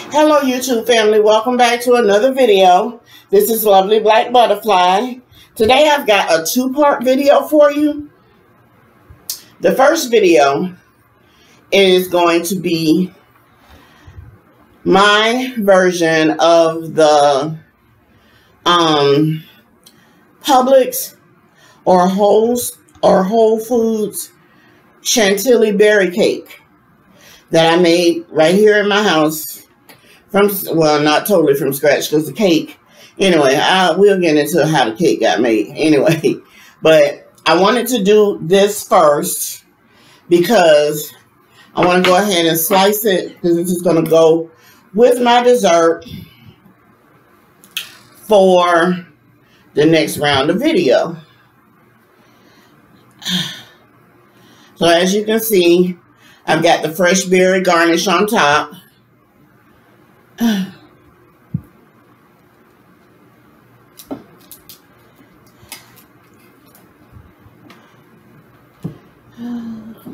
Hello YouTube family, welcome back to another video. This is Lovely Black Butterfly. Today I've got a two-part video for you. The first video is going to be my version of the Publix or Whole Foods Chantilly berry cake that I made right here in my house. Well, not totally from scratch because the cake, anyway, we'll get into how the cake got made anyway. But I wanted to do this first because I want to go ahead and slice it because this is going to go with my dessert for the next round of video. So as you can see, I've got the fresh berry garnish on top. Come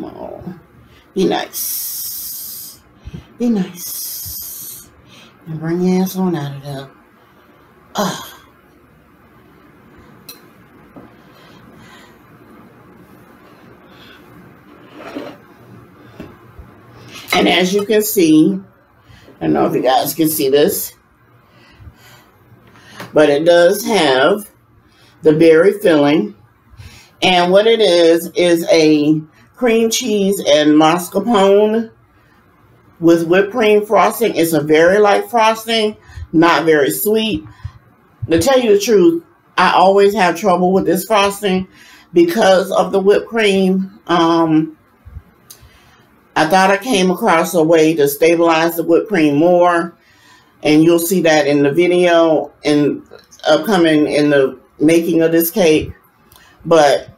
on. Be nice. Be nice. And bring your ass on out of there. And as you can see, I don't know if you guys can see this, but it does have the berry filling. And what it is a cream cheese and mascarpone with whipped cream frosting. It's a very light frosting, not very sweet. To tell you the truth, I always have trouble with this frosting because of the whipped cream. I thought I came across a way to stabilize the whipped cream more, and you'll see that in the video and upcoming in the making of this cake. But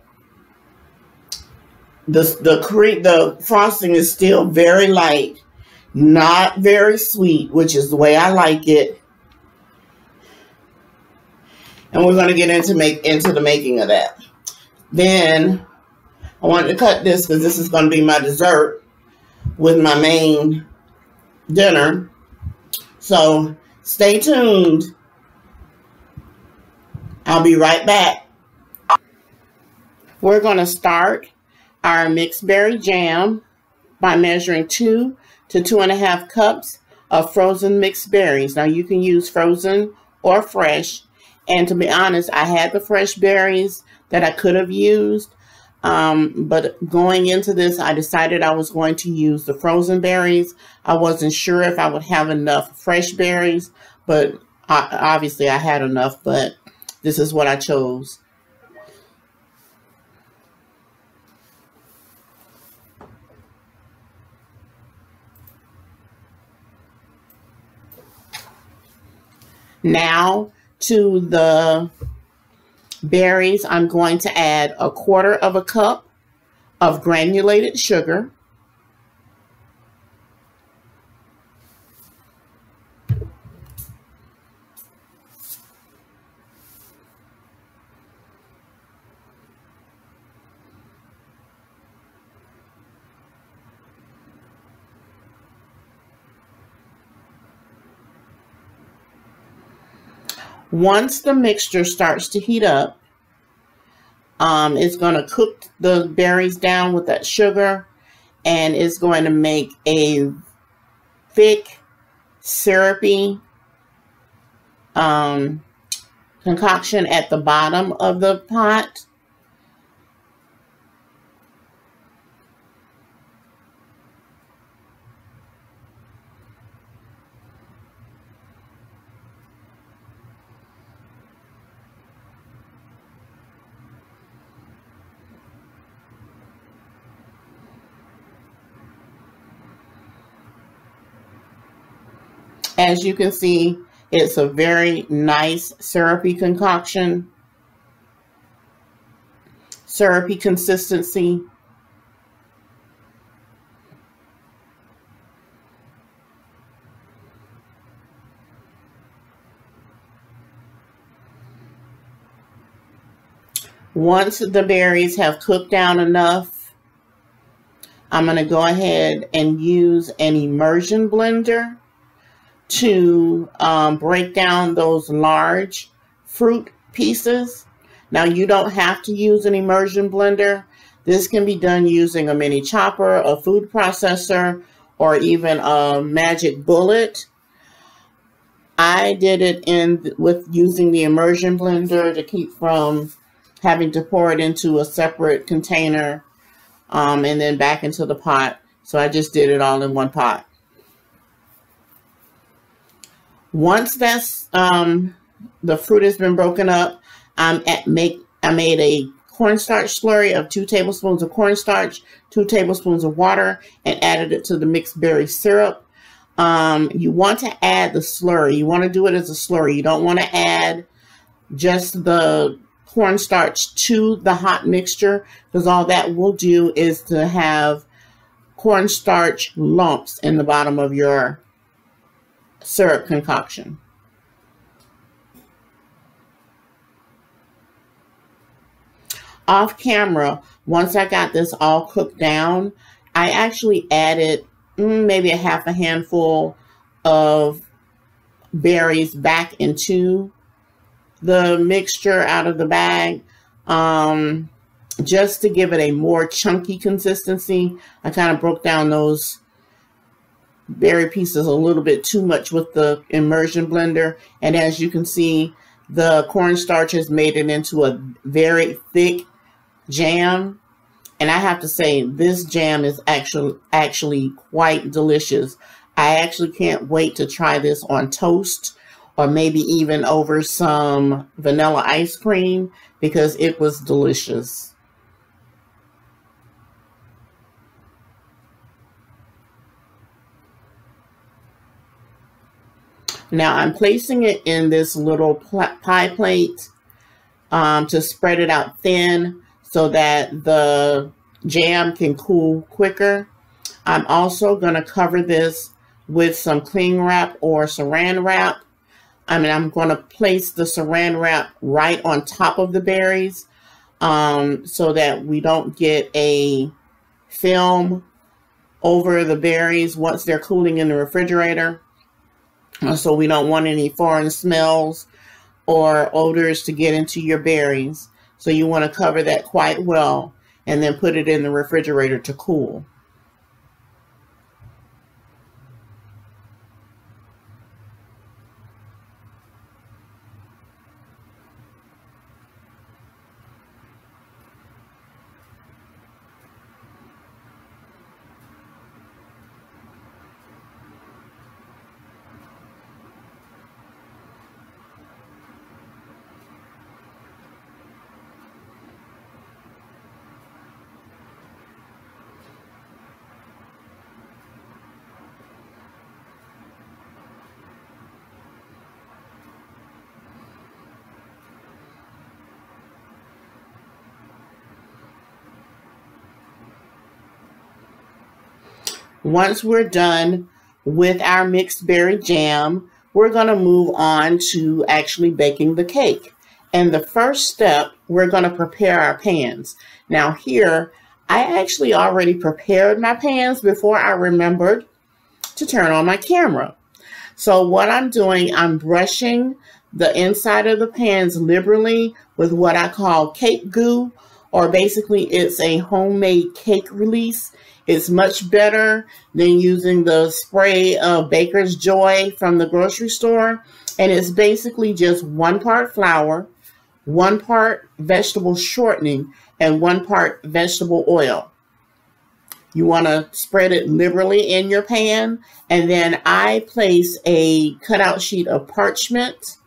the frosting is still very light, not very sweet, which is the way I like it. And we're going to get into the making of that. Then I wanted to cut this because this is going to be my dessert with my main dinner. So stay tuned. I'll be right back. We're going to start our mixed berry jam by measuring 2 to 2.5 cups of frozen mixed berries. Now you can use frozen or fresh. And to be honest, I had the fresh berries that I could have used. But going into this, I decided I was going to use the frozen berries. I wasn't sure if I would have enough fresh berries, but obviously I had enough, but this is what I chose. Now to the berries, I'm going to add 1/4 cup of granulated sugar, Once the mixture starts to heat up, it's going to cook the berries down with that sugar, and it's going to make a thick, syrupy concoction at the bottom of the pot. As you can see, it's a very nice syrupy concoction, syrupy consistency. Once the berries have cooked down enough, I'm going to go ahead and use an immersion blender to break down those large fruit pieces. Now, you don't have to use an immersion blender. This can be done using a mini chopper, a food processor, or even a magic bullet. I did it with using the immersion blender to keep from having to pour it into a separate container and then back into the pot. So I just did it all in one pot. Once that's the fruit has been broken up, I made a cornstarch slurry of 2 tablespoons of cornstarch, 2 tablespoons of water, and added it to the mixed berry syrup. You want to add the slurry. You want to do it as a slurry. You don't want to add just the cornstarch to the hot mixture, because all that will do is to have cornstarch lumps in the bottom of your syrup concoction. Off camera, once I got this all cooked down, I actually added maybe a half a handful of berries back into the mixture out of the bag, just to give it a more chunky consistency. I kind of broke down those berry pieces a little bit too much with the immersion blender, and as you can see, the cornstarch has made it into a very thick jam. And I have to say, this jam is actually quite delicious. I actually can't wait to try this on toast, or maybe even over some vanilla ice cream, because it was delicious. Now I'm placing it in this little pie plate to spread it out thin so that the jam can cool quicker. I'm also going to cover this with some cling wrap or saran wrap. I'm going to place the saran wrap right on top of the berries so that we don't get a film over the berries once they're cooling in the refrigerator. So we don't want any foreign smells or odors to get into your berries. So you want to cover that quite well and then put it in the refrigerator to cool. Once we're done with our mixed berry jam, we're going to move on to actually baking the cake. And the first step, we're going to prepare our pans. Now here, I actually already prepared my pans before I remembered to turn on my camera. So what I'm doing, I'm brushing the inside of the pans liberally with what I call cake goo, or basically it's a homemade cake release. It's much better than using the spray of Baker's Joy from the grocery store. And it's basically just 1 part flour, 1 part vegetable shortening, and 1 part vegetable oil. You want to spread it liberally in your pan. And then I place a cutout sheet of parchment,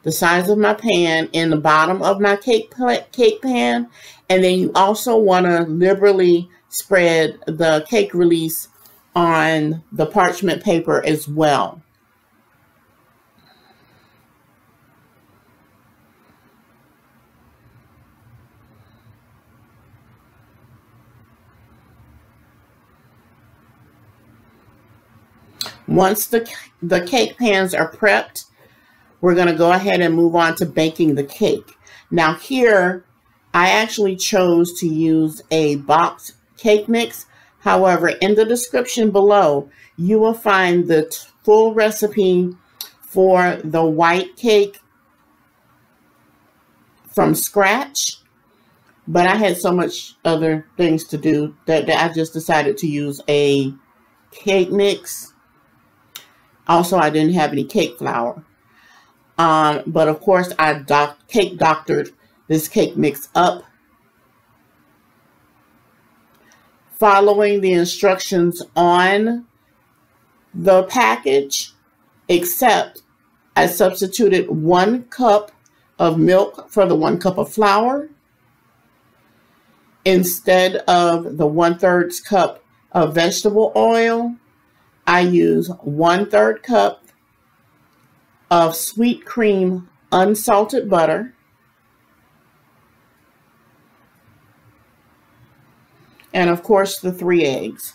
the size of my pan, in the bottom of my cake pan. And then you also want to liberally spread the cake release on the parchment paper as well. Once the cake pans are prepped, we're going to go ahead and move on to baking the cake. Now here, I actually chose to use a boxed cake mix. However, in the description below, you will find the full recipe for the white cake from scratch, but I had so much other things to do that I just decided to use a cake mix. Also, I didn't have any cake flour. But of course, I cake doctored this cake mix up, following the instructions on the package, except I substituted 1 cup of milk for the 1 cup of flour instead of the 1/3 cup of vegetable oil. I use 1/3 cup of sweet cream unsalted butter, and of course the 3 eggs.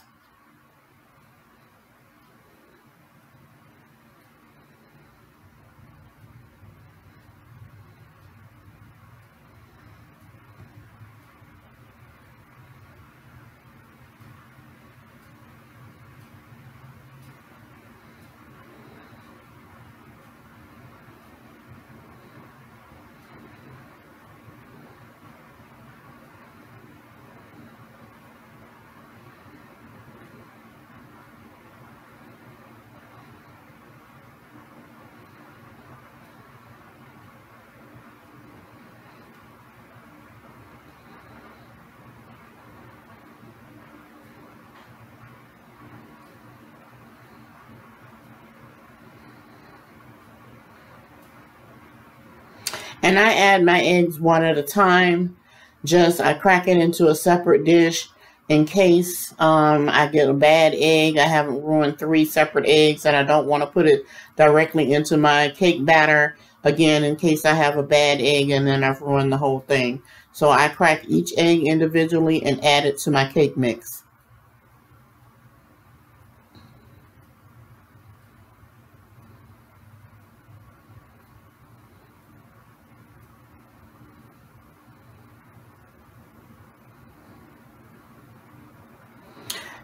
And I add my eggs one at a time. I crack it into a separate dish in case I get a bad egg. I haven't ruined 3 separate eggs, and I don't want to put it directly into my cake batter again in case I have a bad egg and then I've ruined the whole thing. So I crack each egg individually and add it to my cake mix.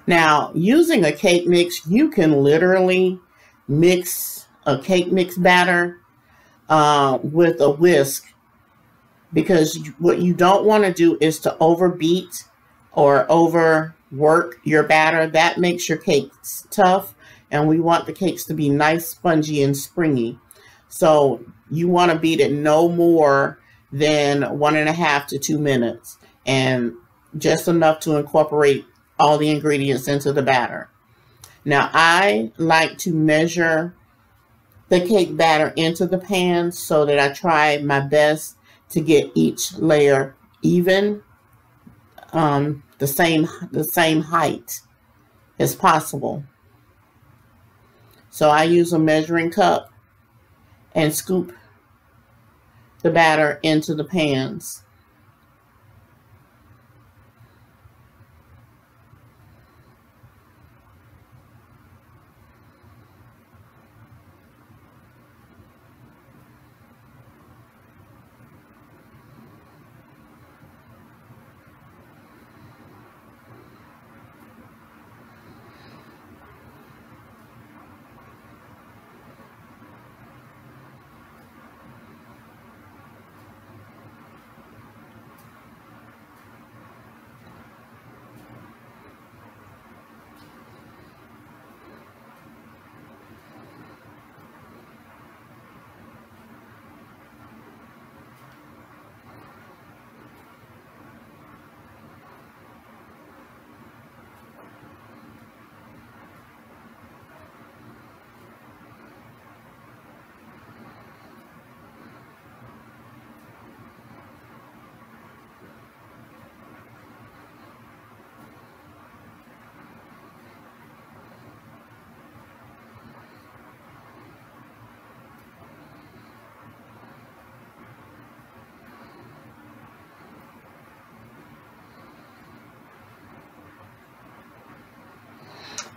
Now, using a cake mix, you can literally mix a cake mix batter with a whisk, because what you don't want to do is to overbeat or overwork your batter. That makes your cakes tough, and we want the cakes to be nice, spongy, and springy. So you want to beat it no more than 1.5 to 2 minutes, and just enough to incorporate all the ingredients into the batter. Now, I like to measure the cake batter into the pan so that I try my best to get each layer even, the same height as possible. So I use a measuring cup and scoop the batter into the pans.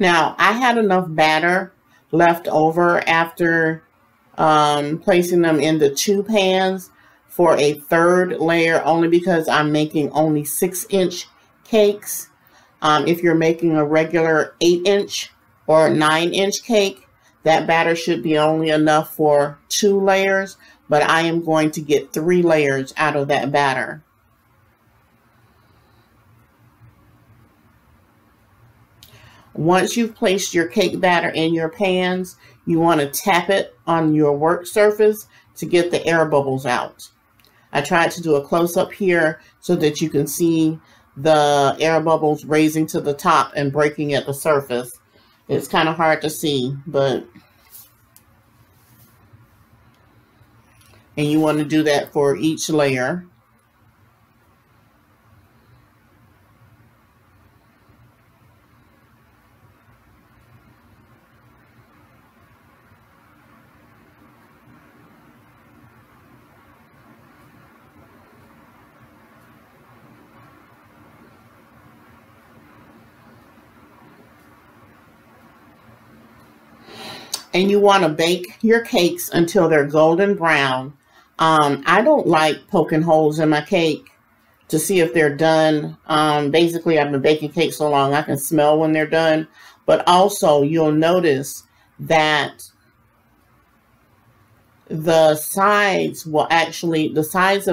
Now, I had enough batter left over after placing them in the 2 pans for a 3rd layer, only because I'm making only 6-inch cakes. If you're making a regular 8-inch or 9-inch cake, that batter should be only enough for 2 layers, but I am going to get 3 layers out of that batter. Once you've placed your cake batter in your pans, you want to tap it on your work surface to get the air bubbles out. I tried to do a close-up here so that you can see the air bubbles raising to the top and breaking at the surface. It's kind of hard to see, but and you want to do that for each layer. And you want to bake your cakes until they're golden brown. I don't like poking holes in my cake to see if they're done. Basically, I've been baking cakes so long, I can smell when they're done. But also, you'll notice that the sides of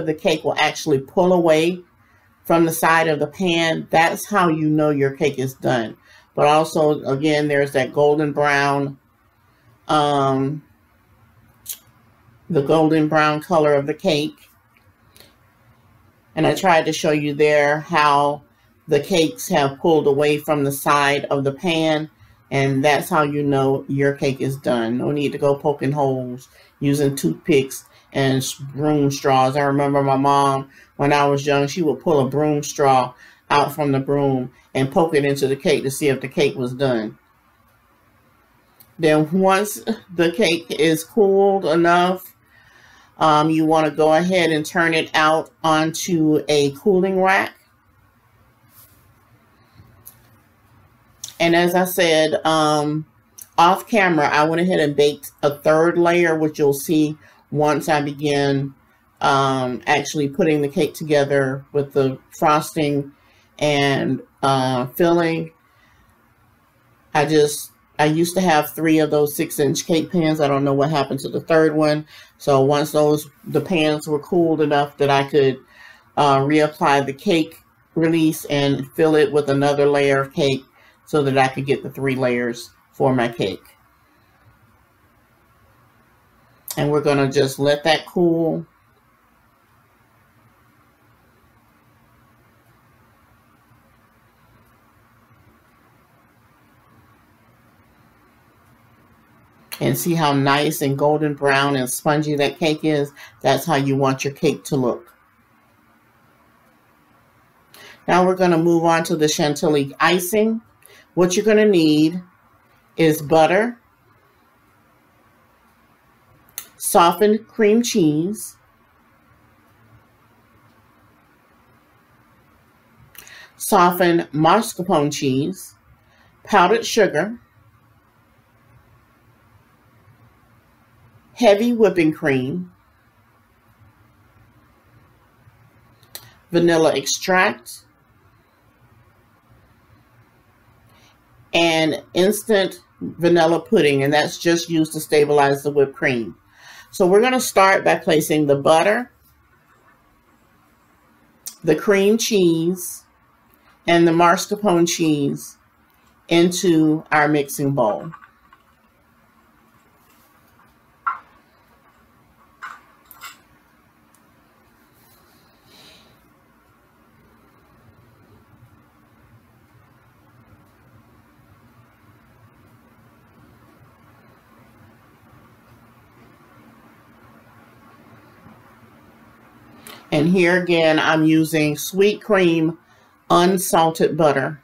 the cake will actually pull away from the side of the pan. That's how you know your cake is done. But also, again, there's that golden brown, the golden brown color of the cake. And I tried to show you there how the cakes have pulled away from the side of the pan, and that's how you know your cake is done. No need to go poking holes using toothpicks and broom straws. I remember my mom, when I was young, she would pull a broom straw out from the broom and poke it into the cake to see if the cake was done. Then once the cake is cooled enough, you want to go ahead and turn it out onto a cooling rack. And as I said, off camera, I went ahead and baked a 3rd layer, which you'll see once I begin actually putting the cake together with the frosting and filling. I used to have 3 of those 6-inch cake pans. I don't know what happened to the 3rd one. So once the pans were cooled enough that I could reapply the cake release and fill it with another layer of cake so that I could get the 3 layers for my cake. And we're going to just let that cool. And see how nice and golden brown and spongy that cake is? That's how you want your cake to look. Now we're going to move on to the Chantilly icing. What you're going to need is butter, softened cream cheese, softened mascarpone cheese, powdered sugar, heavy whipping cream, vanilla extract, and instant vanilla pudding, and that's just used to stabilize the whipped cream. So we're going to start by placing the butter, the cream cheese, and the mascarpone cheese into our mixing bowl. And here again, I'm using sweet cream, unsalted butter.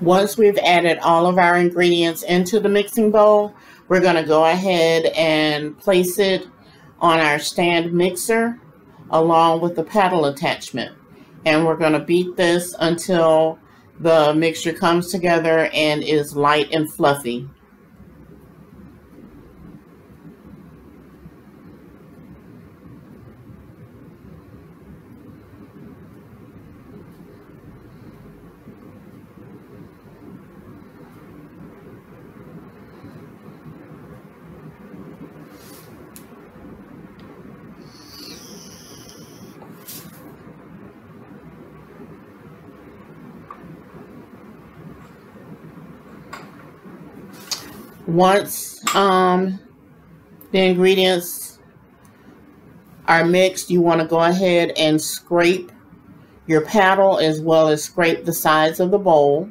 Once we've added all of our ingredients into the mixing bowl, we're going to go ahead and place it on our stand mixer along with the paddle attachment. And we're going to beat this until the mixture comes together and is light and fluffy. Once the ingredients are mixed, you want to go ahead and scrape your paddle as well as scrape the sides of the bowl.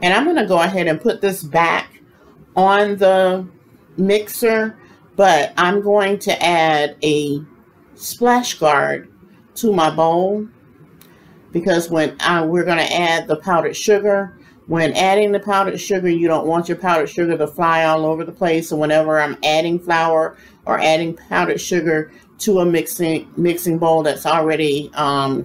And I'm going to go ahead and put this back on the mixer, but I'm going to add a splash guard to my bowl because when we're going to add the powdered sugar, when adding the powdered sugar, you don't want your powdered sugar to fly all over the place. So whenever I'm adding flour or adding powdered sugar to a mixing bowl that's already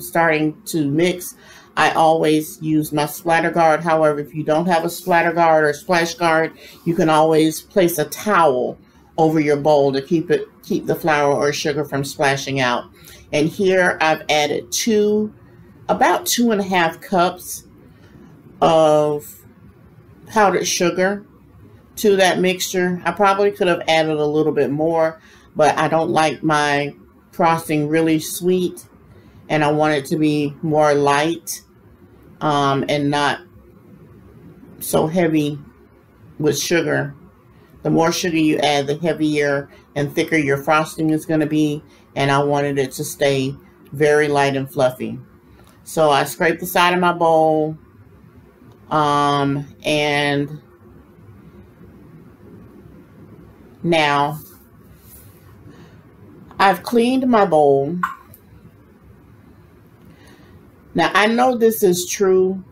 starting to mix, I always use my splatter guard. However, if you don't have a splatter guard or splash guard, you can always place a towel over your bowl to keep the flour or sugar from splashing out. And here I've added about 2.5 cups of powdered sugar to that mixture. I probably could have added a little bit more, but I don't like my frosting really sweet, and I want it to be more light and not so heavy with sugar. The more sugar you add, the heavier and thicker your frosting is going to be, and I wanted it to stay very light and fluffy. So I scraped the side of my bowl, and now I've cleaned my bowl. Now, I know this is true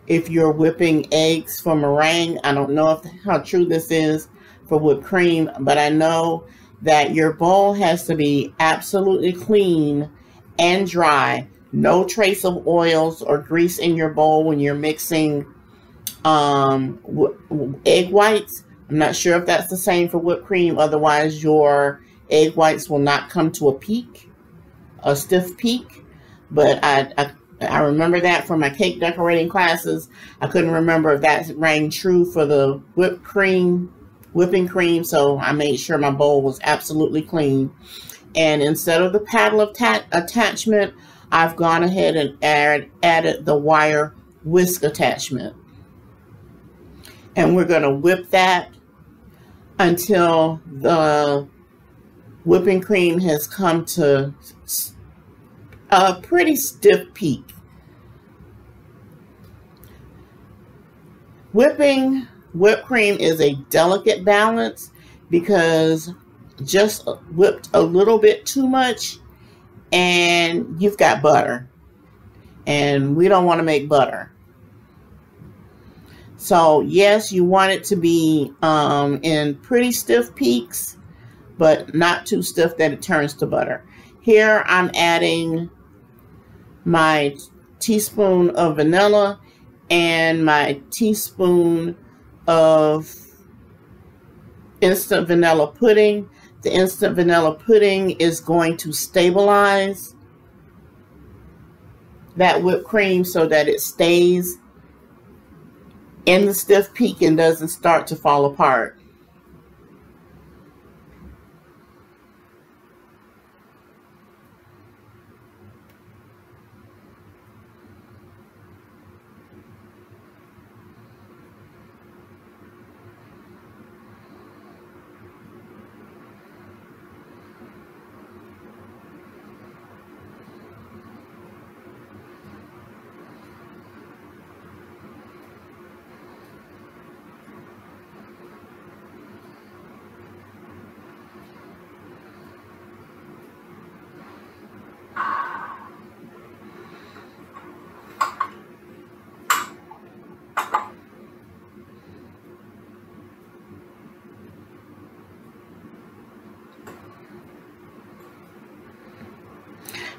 if you're whipping eggs for meringue. I don't know how true this is for whipped cream, but I know that your bowl has to be absolutely clean and dry. No trace of oils or grease in your bowl when you're mixing egg whites. I'm not sure if that's the same for whipped cream. Otherwise, your egg whites will not come to a stiff peak. But I remember that from my cake decorating classes. I couldn't remember if that rang true for the whipping cream, so I made sure my bowl was absolutely clean. And instead of the paddle attachment, I've gone ahead and added the wire whisk attachment. And we're going to whip that until the whipping cream has come to a pretty stiff peak. Whipping whipped cream is a delicate balance because just whipped a little bit too much and you've got butter, and we don't want to make butter. So yes, you want it to be in pretty stiff peaks, but not too stiff that it turns to butter. Here I'm adding my teaspoon of vanilla and my teaspoon of instant vanilla pudding. The instant vanilla pudding is going to stabilize that whipped cream so that it stays in the stiff peak and doesn't start to fall apart.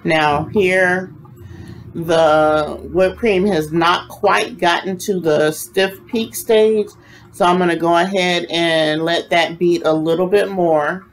Now here, the whipped cream has not quite gotten to the stiff peak stage, so I'm going to go ahead and let that beat a little bit more.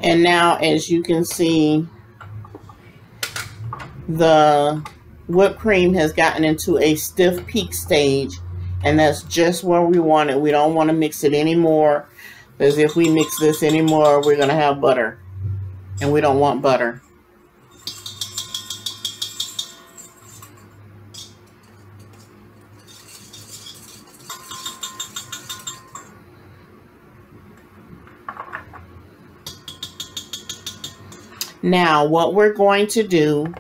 And now, as you can see, the whipped cream has gotten into a stiff peak stage, and that's just where we want it. We don't want to mix it anymore, because if we mix this anymore, we're going to have butter, and we don't want butter. Now, what we're going to do,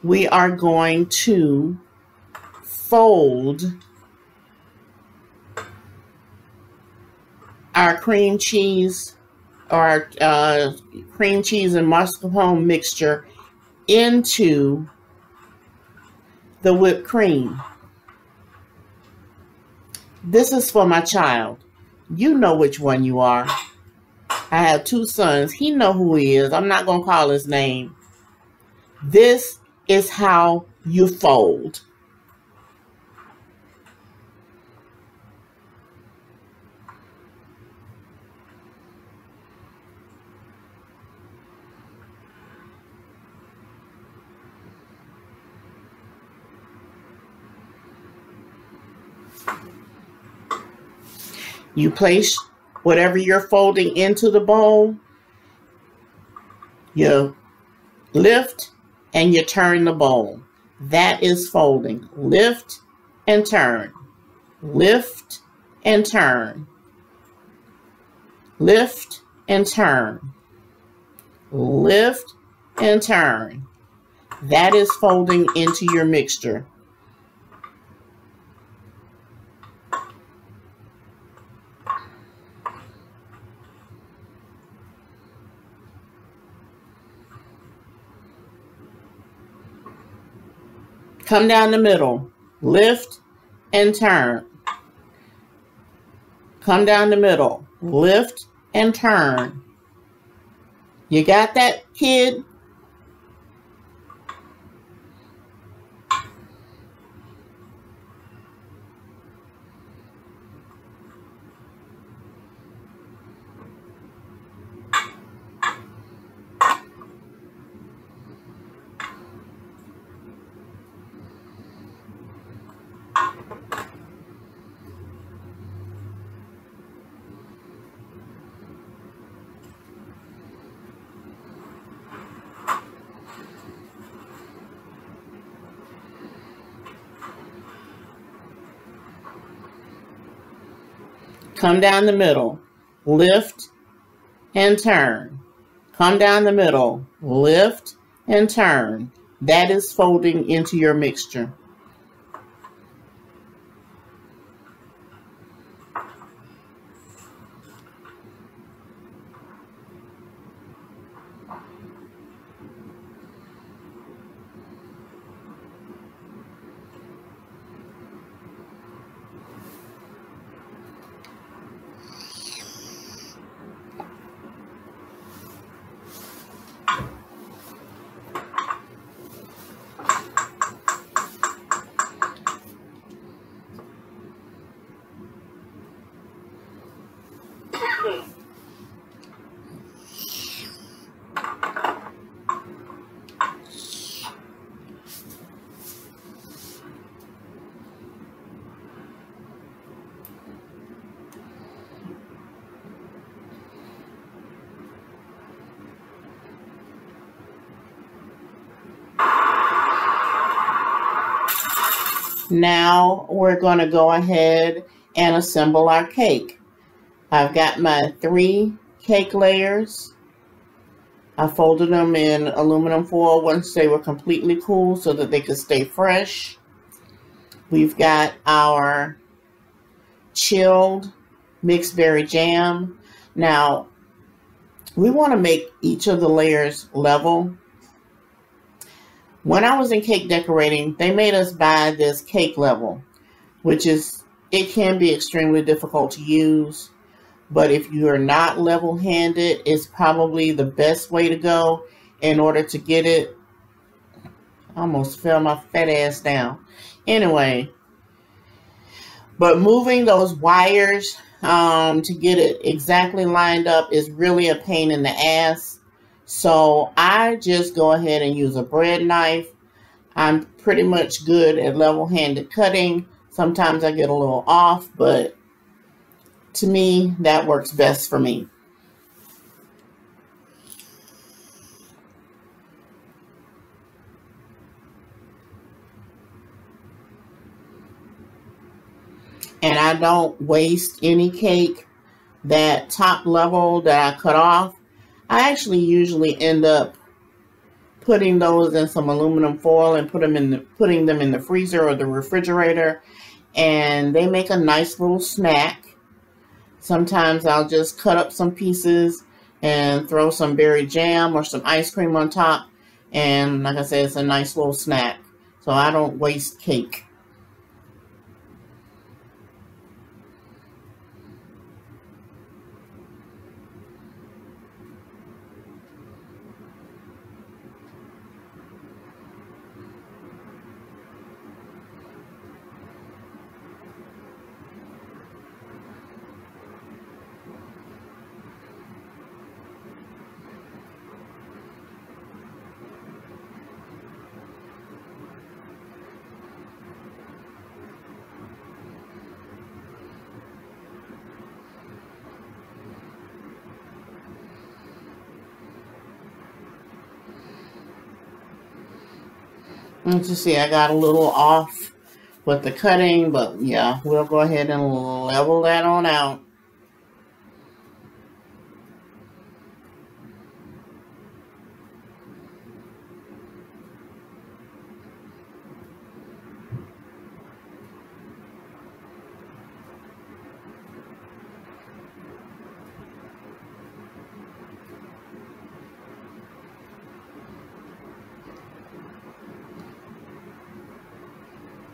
we are going to fold our cream cheese, or cream cheese and mascarpone mixture into the whipped cream. This is for my child. You know which one you are. I have 2 sons. He know who he is. I'm not going to call his name. This is how you fold. You place whatever you're folding into the bowl, you lift and you turn the bowl. That is folding. Lift and turn. Lift and turn. Lift and turn. Lift and turn. That is folding into your mixture. Come down the middle, lift and turn. Come down the middle, lift and turn. You got that, kid? Come down the middle, lift and turn. Come down the middle, lift and turn. That is folding into your mixture. Now we're going to go ahead and assemble our cake. I've got my 3 cake layers. I folded them in aluminum foil once they were completely cool so that they could stay fresh. We've got our chilled mixed berry jam. Now, we want to make each of the layers level. When I was in cake decorating, they made us buy this cake level, which it can be extremely difficult to use. But if you are not level-handed, it's probably the best way to go in order to get it. I almost fell my fat ass down. Anyway, but moving those wires to get it exactly lined up is really a pain in the ass. So I just go ahead and use a bread knife. I'm pretty much good at level-handed cutting. Sometimes I get a little off, but to me, that works best for me. And I don't waste any cake. That top level that I cut off, I actually usually end up putting those in some aluminum foil and putting them in the freezer or the refrigerator, and they make a nice little snack. Sometimes I'll just cut up some pieces and throw some berry jam or some ice cream on top, and like I said, it's a nice little snack. So I don't waste cake. As you see, I got a little off with the cutting, but yeah, we'll go ahead and level that on out.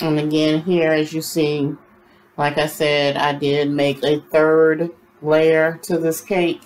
And again, here, as you see, like I said, I did make a 3rd layer to this cake.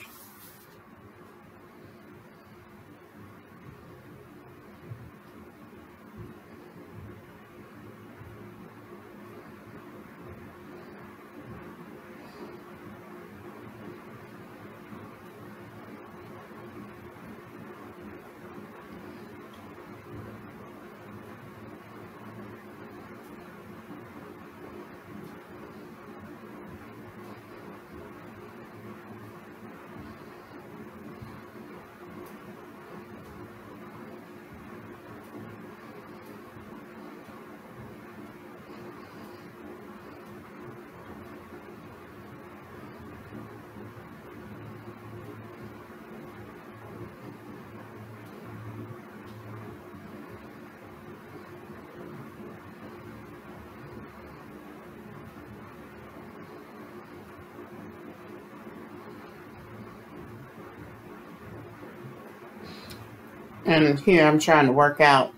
And here I'm trying to work out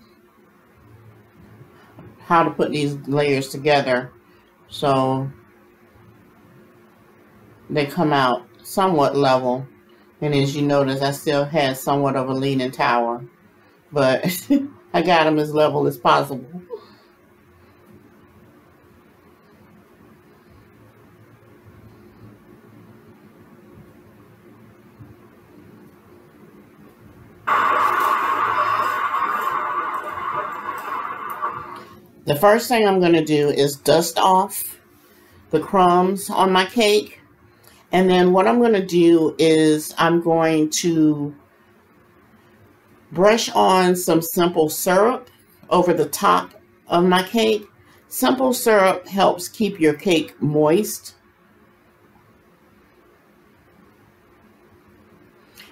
how to put these layers together so they come out somewhat level. And as you notice, I still had somewhat of a leaning tower, but I got them as level as possible. The first thing I'm going to do is dust off the crumbs on my cake. And then what I'm going to do is I'm going to brush on some simple syrup over the top of my cake Simple syrup helps keep your cake moist.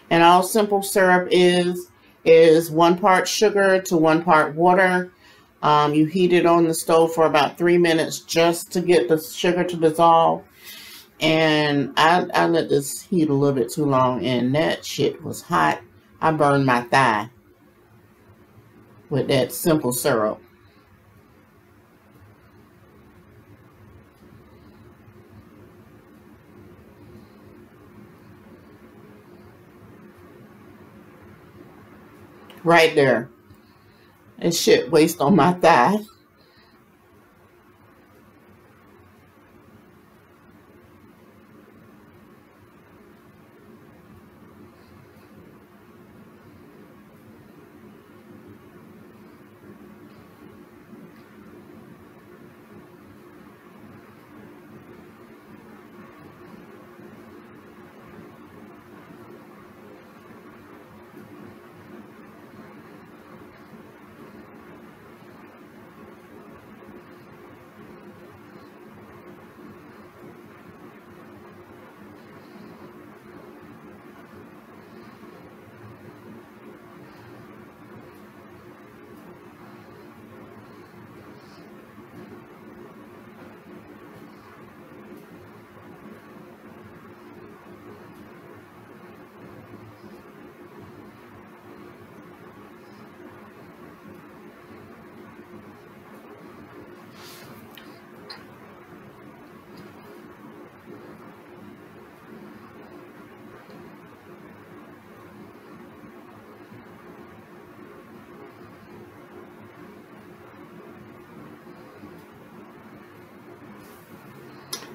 And all simple syrup is 1 part sugar to 1 part water. You heat it on the stove for about 3 minutes just to get the sugar to dissolve. And I let this heat a little bit too long, and that shit was hot. I burned my thigh with that simple syrup. Right there. That shit waste on my thigh.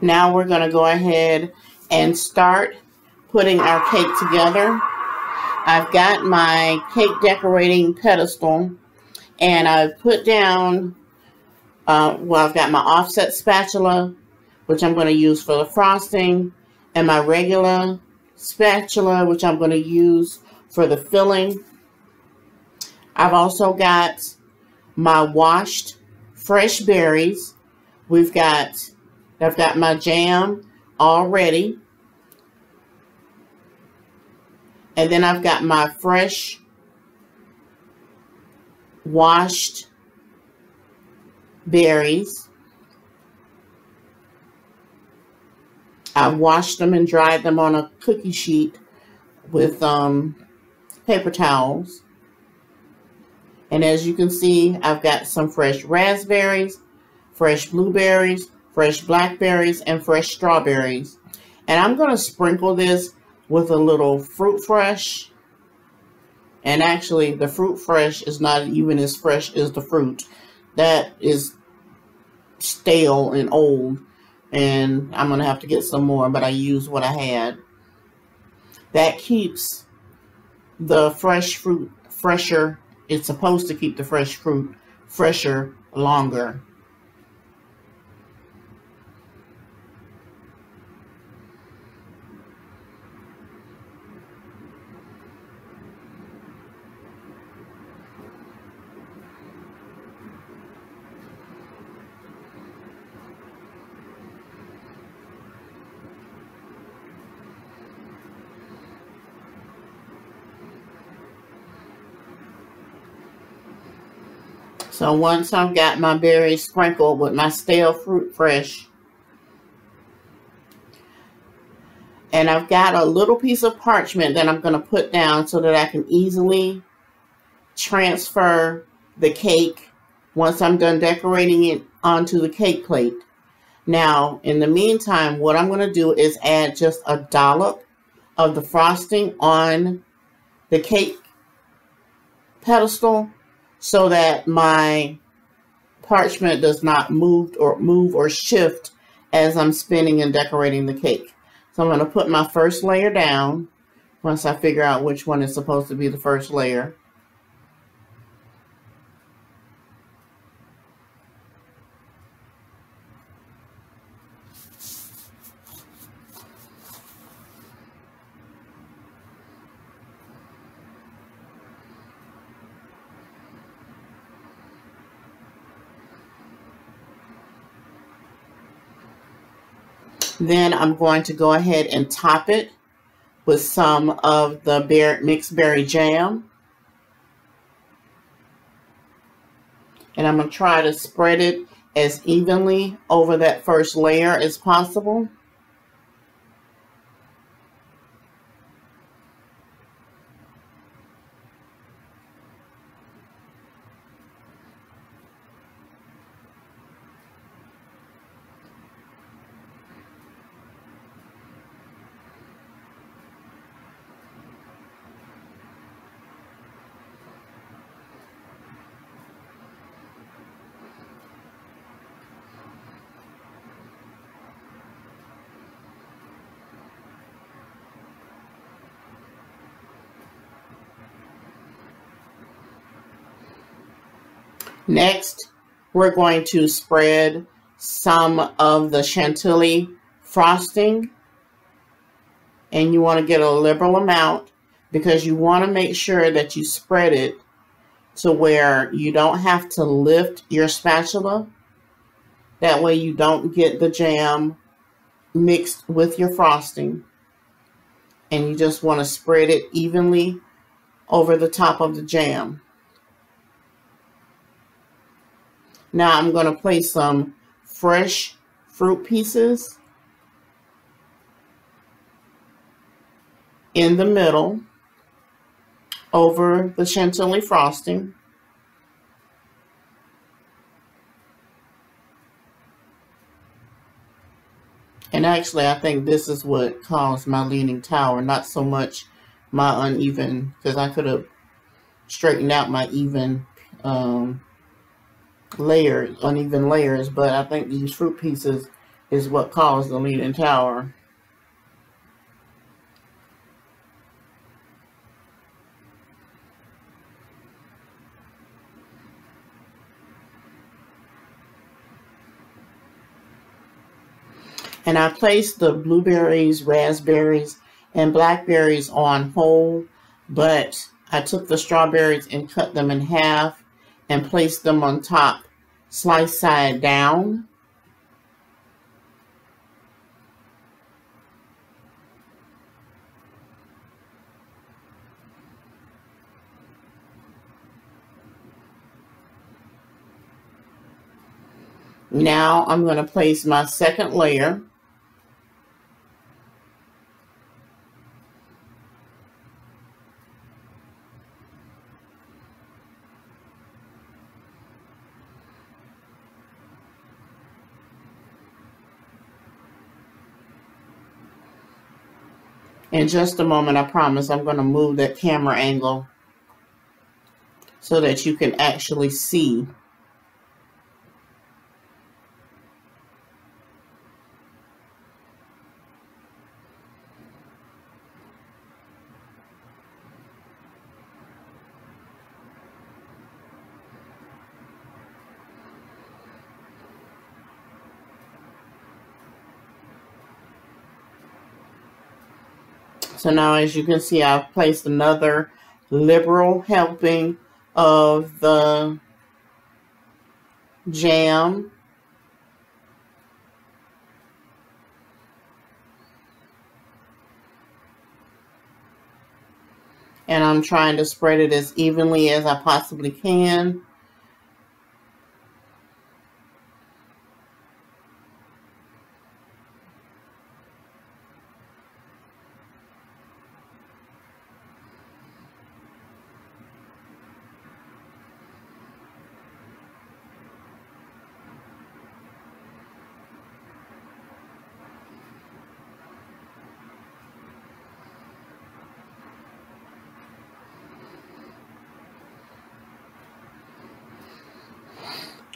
Now we're going to go ahead and start putting our cake together. I've got my cake decorating pedestal, and I've put down, I've got my offset spatula, which I'm going to use for the frosting, and my regular spatula, which I'm going to use for the filling. I've also got my washed fresh berries. I've got my jam all ready. And then I've got my fresh washed berries. I washed them and dried them on a cookie sheet with paper towels. And as you can see, I've got some fresh raspberries, fresh blueberries, fresh blackberries, and fresh strawberries. And I'm going to sprinkle this with a little fruit fresh. And actually, the fruit fresh is not even as fresh as the fruit. That is stale and old. And I'm going to have to get some more, but I used what I had. That keeps the fresh fruit fresher. It's supposed to keep the fresh fruit fresher longer. So once I've got my berries sprinkled with my stale fruit fresh, and I've got a little piece of parchment that I'm going to put down so that I can easily transfer the cake once I'm done decorating it onto the cake plate. Now, in the meantime, what I'm going to do is add just a dollop of the frosting on the cake pedestal so that my parchment does not move or shift as I'm spinning and decorating the cake. So I'm going to put my first layer down once I figure out which one is supposed to be the first layer. Then I'm going to go ahead and top it with some of the mixed berry jam. And I'm going to try to spread it as evenly over that first layer as possible. Next, we're going to spread some of the Chantilly frosting, and you want to get a liberal amount because you want to make sure that you spread it to where you don't have to lift your spatula. That way you don't get the jam mixed with your frosting, and you just want to spread it evenly over the top of the jam. Now I'm going to place some fresh fruit pieces in the middle over the Chantilly frosting. And actually, I think this is what caused my leaning tower, not so much my uneven, because I could have straightened out my even uneven layers, but I think these fruit pieces is what caused the leaning tower. And I placed the blueberries, raspberries, and blackberries on whole, but I took the strawberries and cut them in half and placed them on top, sliced side down. Now I'm going to place my second layer. In just a moment, I promise, I'm going to move that camera angle so that you can actually see. So now, as you can see, I've placed another liberal helping of the jam. And I'm trying to spread it as evenly as I possibly can.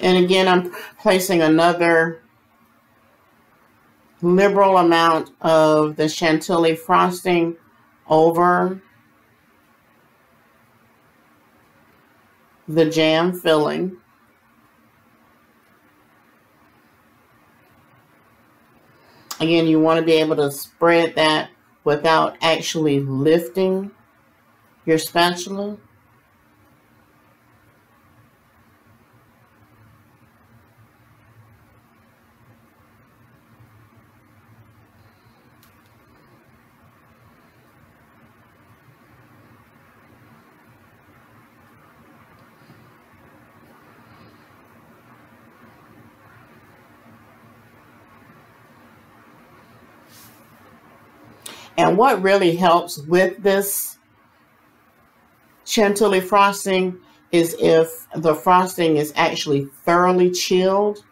And again, I'm placing another liberal amount of the Chantilly frosting over the jam filling. Again, you want to be able to spread that without actually lifting your spatula. And what really helps with this Chantilly frosting is if the frosting is actually thoroughly chilled.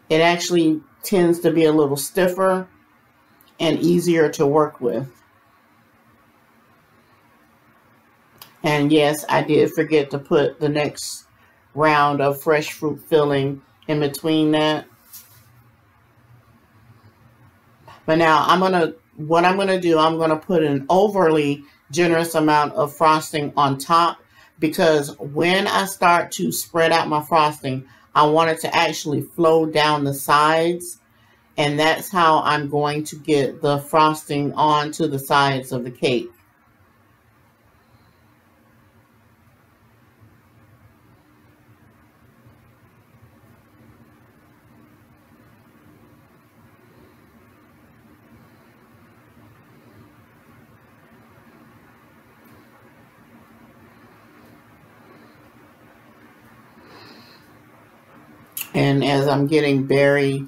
It actually tends to be a little stiffer and easier to work with. And yes, I did forget to put the next round of fresh fruit filling in between that. But now what I'm gonna do, I'm gonna put an overly generous amount of frosting on top, because when I start to spread out my frosting, I want it to actually flow down the sides, and that's how I'm going to get the frosting onto the sides of the cake. And as I'm getting berry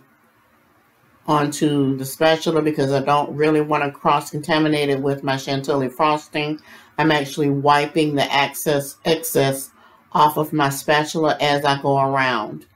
onto the spatula, because I don't really want to cross-contaminate it with my Chantilly frosting, I'm actually wiping the excess off of my spatula as I go around.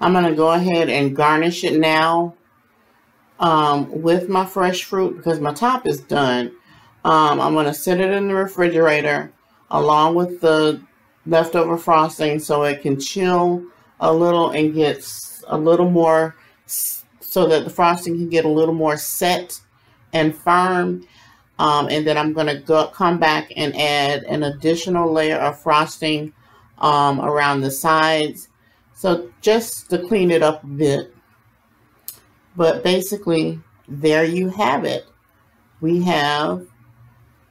I'm going to go ahead and garnish it now with my fresh fruit because my top is done. I'm going to set it in the refrigerator along with the leftover frosting so it can chill a little and get a little more, so that the frosting can get a little more set and firm. And then I'm going to come back and add an additional layer of frosting around the sides. So just to clean it up a bit. But basically, there you have it. We have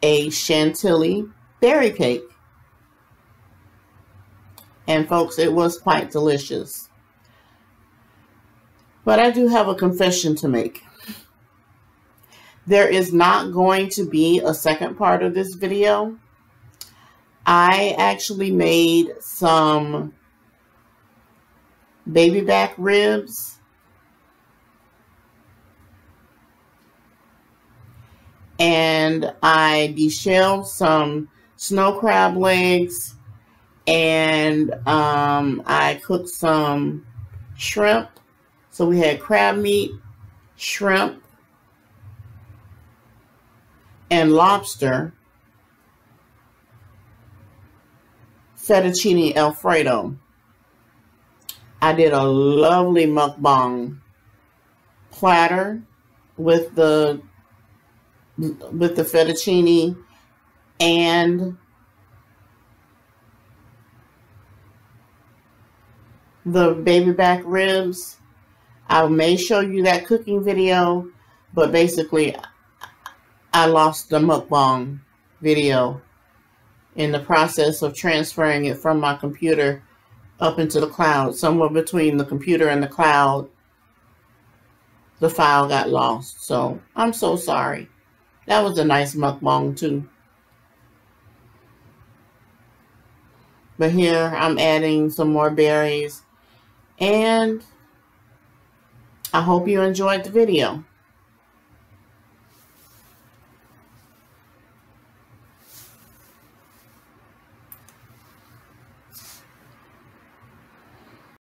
a Chantilly berry cake. And folks, it was quite delicious. But I do have a confession to make. There is not going to be a second part of this video. I actually made some baby back ribs and I deshelled some snow crab legs, and I cooked some shrimp. So we had crab meat, shrimp, and lobster, fettuccine Alfredo. I did a lovely mukbang platter with the fettuccine and the baby back ribs. I may show you that cooking video, but basically I lost the mukbang video in the process of transferring it from my computer up into the cloud. Somewhere between the computer and the cloud, the file got lost. So I'm so sorry. That was a nice mukbang too. But here I'm adding some more berries, and I hope you enjoyed the video.